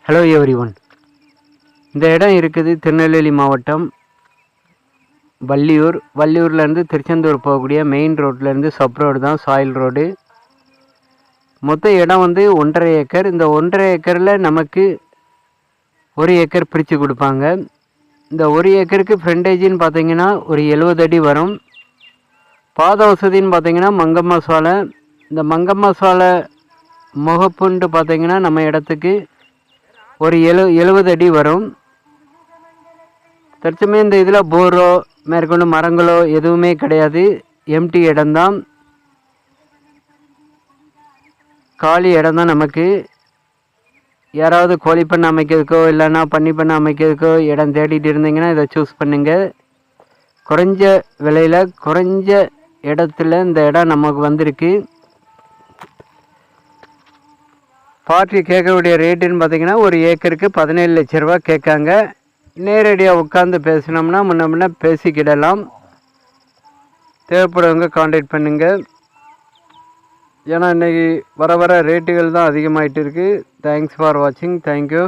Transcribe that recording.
Hello everyone. இந்த இடம் இருக்குது திருநெல்வேலி மாவட்டம் வள்ளியூர்லேருந்து திருச்செந்தூர் போகக்கூடிய மெயின் ரோட்லேருந்து சப் ரோடு தான் சாயில் ரோடு. மொத்த இடம் 1.5 ஏக்கர். இந்த 1.5 ஏக்கரில் நமக்கு 1 ஏக்கர் பிரித்து கொடுப்பாங்க. இந்த 1 ஏக்கருக்கு ஃப்ரண்டேஜின்னு பார்த்தீங்கன்னா ஒரு 70 அடி வரும். பாத வசதின்னு பார்த்தீங்கன்னா மங்கம்மா சாலை. இந்த மங்கம்மா சாலை முகப்புன்ட்டு பார்த்தீங்கன்னா நம்ம இடத்துக்கு ஒரு 70 அடி வரும். தற்சமயம் இந்த இதில் போரோ மேற்கொண்டு மரங்களோ எதுவுமே கிடையாது. எம்டி இடம்தான், காலி இடம் தான். நமக்கு யாராவது கோழி பண்ணை அமைக்கிறதுக்கோ இல்லைன்னா பன்னி பண்ணை அமைக்கிறதுக்கோ இடம் தேடிட்டு இருந்தீங்கன்னா இதை சூஸ் பண்ணுங்கள். குறைஞ்ச விலையில் குறைஞ்ச இடத்துல இந்த இடம் நமக்கு வந்திருக்கு. பார்ட்டி கேட்கக்கூடிய ரேட்டுன்னு பார்த்தீங்கன்னா 1 ஏக்கருக்கு 17 லட்ச ரூபா கேட்காங்க. நேரடியாக உட்காந்து பேசினோம்னா முன்ன பேசிக்கிடலாம். தேவைப்படுறவங்க கான்டாக்ட் பண்ணுங்கள். ஏன்னா இன்றைக்கி வர ரேட்டுகள் தான் அதிகமாகிட்டு இருக்குது. தேங்க்ஸ் ஃபார் வாட்சிங். தேங்க்யூ.